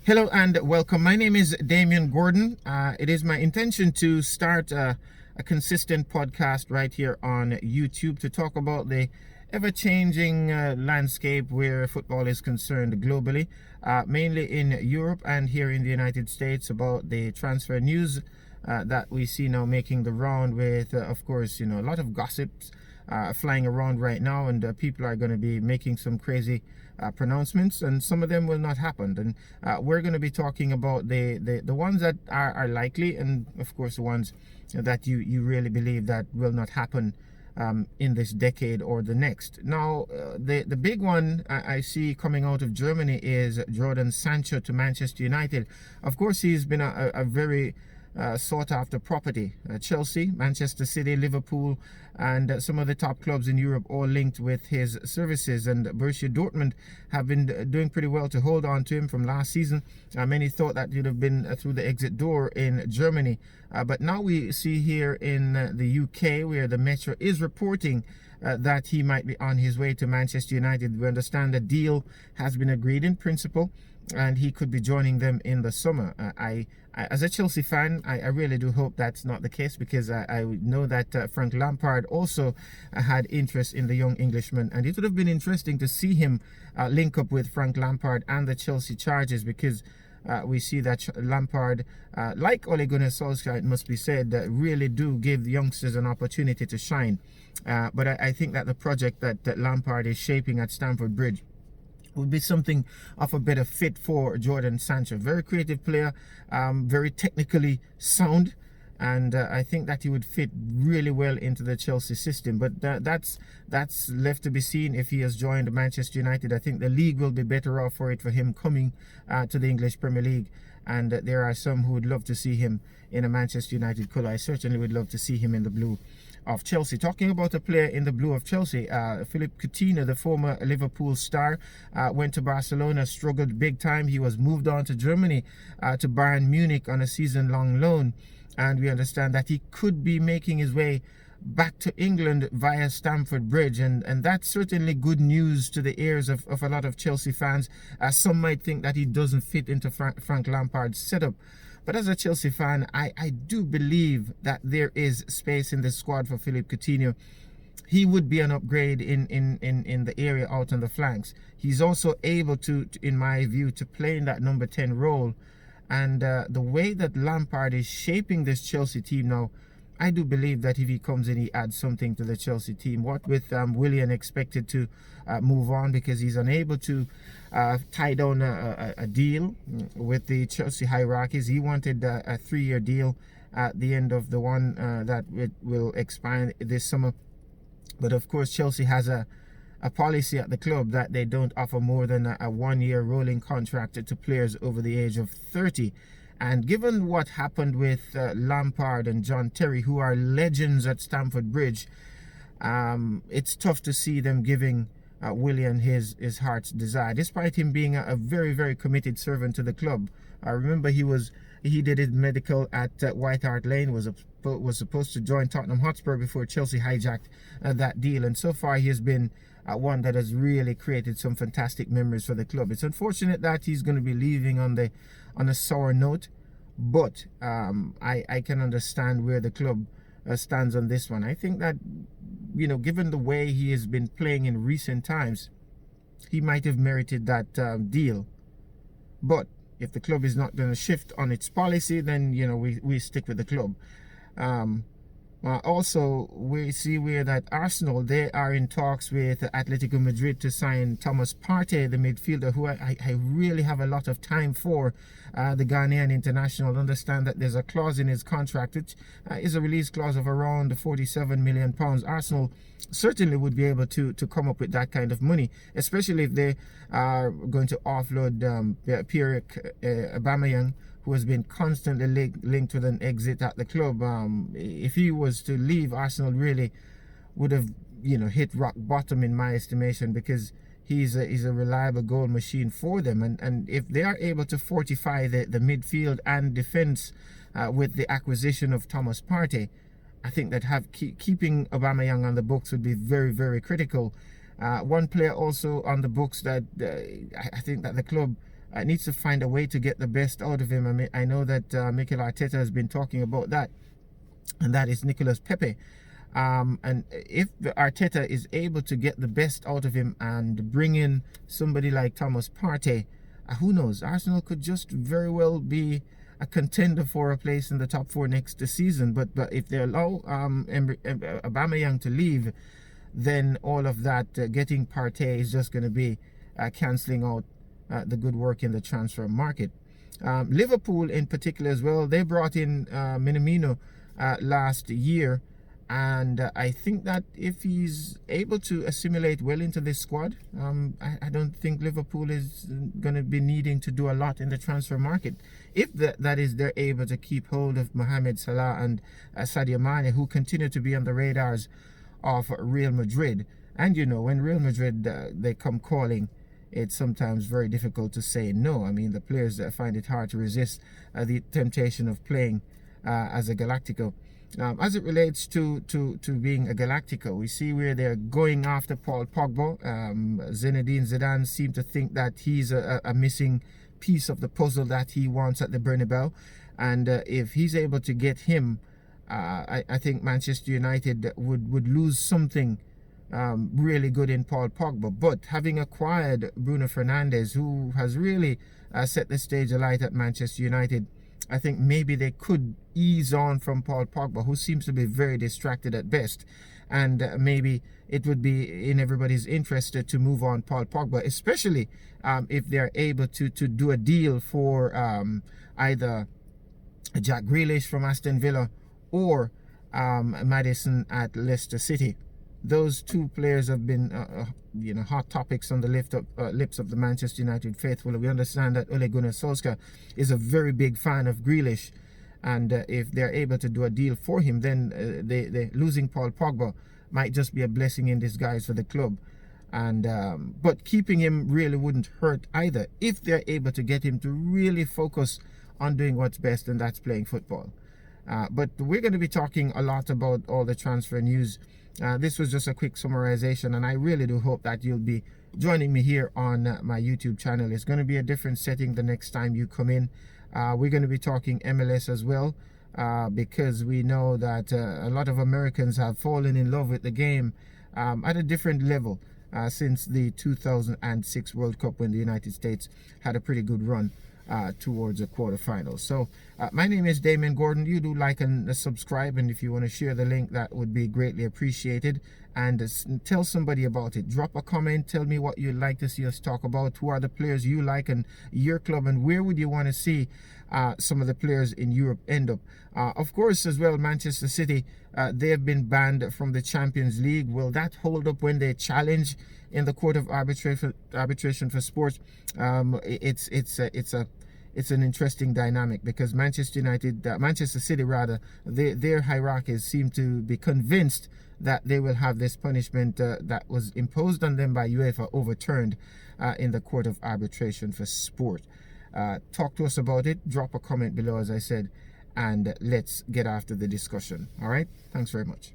Hello and welcome. My name is Damian Gordon. It is my intention to start a consistent podcast right here on YouTube to talk about the ever-changing landscape where football is concerned globally, mainly in Europe and here in the United States, about the transfer news that we see now making the round with, of course, a lot of gossips flying around right now, and people are going to be making some crazy pronouncements, and some of them will not happen. And we're going to be talking about the ones that are likely, and of course the ones that you really believe that will not happen in this decade or the next. Now, the big one I see coming out of Germany is Jadon Sancho to Manchester United. Of course, he's been a very sought after property. Chelsea, Manchester City, Liverpool, and some of the top clubs in Europe all linked with his services. And Borussia Dortmund have been doing pretty well to hold on to him from last season. Many thought that he'd have been through the exit door in Germany. But now we see here in the UK, where the Metro is reporting that he might be on his way to Manchester United. We understand the deal has been agreed in principle, and he could be joining them in the summer. I as a Chelsea fan, I really do hope that's not the case, because I know that Frank Lampard also had interest in the young Englishman, and it would have been interesting to see him link up with Frank Lampard and the Chelsea charges, because we see that Lampard, like Ole Gunnar Solskjaer, it must be said, really do give the youngsters an opportunity to shine. But I think that the project that Lampard is shaping at Stamford Bridge would be something of a better fit for Jadon Sancho. Very creative player, very technically sound, and I think that he would fit really well into the Chelsea system. But that's left to be seen if he has joined Manchester United. I think the league will be better off for him coming to the English Premier League, and there are some who would love to see him in a Manchester United colour. I certainly would love to see him in the blue of Chelsea. Talking about a player in the blue of Chelsea, Philippe Coutinho, the former Liverpool star, went to Barcelona, struggled big time. He was moved on to Germany, to Bayern Munich on a season-long loan, and we understand that he could be making his way back to England via Stamford Bridge, and that's certainly good news to the ears of a lot of Chelsea fans. Some might think that he doesn't fit into Frank Lampard's setup, but as a Chelsea fan, I do believe that there is space in the squad for Philippe Coutinho. He would be an upgrade in the area out on the flanks. He's also able to, in my view, to play in that number 10 role. And the way that Lampard is shaping this Chelsea team now, I do believe that if he comes in, he adds something to the Chelsea team. What with Willian expected to move on because he's unable to tie down a deal with the Chelsea hierarchies. He wanted a 3-year deal at the end of the one that it will expire this summer. But of course, Chelsea has a policy at the club that they don't offer more than a 1-year rolling contract to players over the age of 30. And given what happened with Lampard and John Terry, who are legends at Stamford Bridge, it's tough to see them giving Willian his heart's desire, despite him being a very, very committed servant to the club. I remember he did his medical at White Hart Lane, was supposed to join Tottenham Hotspur before Chelsea hijacked that deal, and so far he has been one that has really created some fantastic memories for the club. It's unfortunate that he's going to be leaving on a sour note, but I can understand where the club stands on this one. I think that, given the way he has been playing in recent times, he might have merited that deal. But if the club is not going to shift on its policy, then we stick with the club. Also, we see where that Arsenal, they are in talks with Atletico Madrid to sign Thomas Partey, the midfielder, who I really have a lot of time for. The Ghanaian international. Understand that there's a clause in his contract, which is a release clause of around £47 million. Arsenal certainly would be able to come up with that kind of money, especially if they are going to offload Pierre-Emerick Aubameyang, who has been constantly linked with an exit at the club. If he was to leave, Arsenal really would have, hit rock bottom in my estimation, because he's a reliable goal machine for them. And if they are able to fortify the midfield and defense with the acquisition of Thomas Partey, I think that keeping Aubameyang on the books would be very, very critical. One player also on the books that I think that the club needs to find a way to get the best out of him. I mean, I know that Mikel Arteta has been talking about that, and that is Nicolas Pepe. And if Arteta is able to get the best out of him and bring in somebody like Thomas Partey, who knows? Arsenal could just very well be a contender for a place in the top 4 next season. But if they allow Aubameyang to leave, then all of that getting Partey is just going to be cancelling out the good work in the transfer market. Liverpool in particular as well, they brought in Minamino last year, and I think that if he's able to assimilate well into this squad, I don't think Liverpool is going to be needing to do a lot in the transfer market. If that is, they're able to keep hold of Mohamed Salah and Sadio Mane, who continue to be on the radars of Real Madrid. And you know, when Real Madrid they come calling, it's sometimes very difficult to say no. I mean, the players find it hard to resist the temptation of playing as a Galactico. As it relates to being a Galactico, we see where they're going after Paul Pogba. Zinedine Zidane seemed to think that he's a missing piece of the puzzle that he wants at the Bernabeu, and if he's able to get him, I think Manchester United would lose something really good in Paul Pogba. But having acquired Bruno Fernandes, who has really set the stage alight at Manchester United, I think maybe they could ease on from Paul Pogba, who seems to be very distracted at best. And maybe it would be in everybody's interest to move on Paul Pogba, especially if they're able to do a deal for either Jack Grealish from Aston Villa or Maddison at Leicester City. Those two players have been hot topics on the lips of the Manchester United faithful. We understand that Ole Gunnar Solskjaer is a very big fan of Grealish, and if they're able to do a deal for him, then they losing Paul Pogba might just be a blessing in disguise for the club. And but keeping him really wouldn't hurt either, if they're able to get him to really focus on doing what's best, and that's playing football. But we're going to be talking a lot about all the transfer news. This was just a quick summarization, and I really do hope that you'll be joining me here on my YouTube channel. It's going to be a different setting the next time you come in. We're going to be talking MLS as well, because we know that a lot of Americans have fallen in love with the game at a different level since the 2006 World Cup, when the United States had a pretty good run towards a quarterfinal. So my name is Damian Gordon. You do like and subscribe, and if you want to share the link, that would be greatly appreciated. And tell somebody about it. Drop a comment, tell me what you'd like to see us talk about, who are the players you like in your club, and where would you want to see some of the players in Europe end up. Of course, as well, Manchester City, they have been banned from the Champions League. Will that hold up when they challenge in the Court of Arbitration for Sports? It's an interesting dynamic, because Manchester City rather, their hierarchies seem to be convinced that they will have this punishment that was imposed on them by UEFA overturned in the Court of Arbitration for Sport. Talk to us about it. Drop a comment below, as I said, and let's get after the discussion. All right, thanks very much.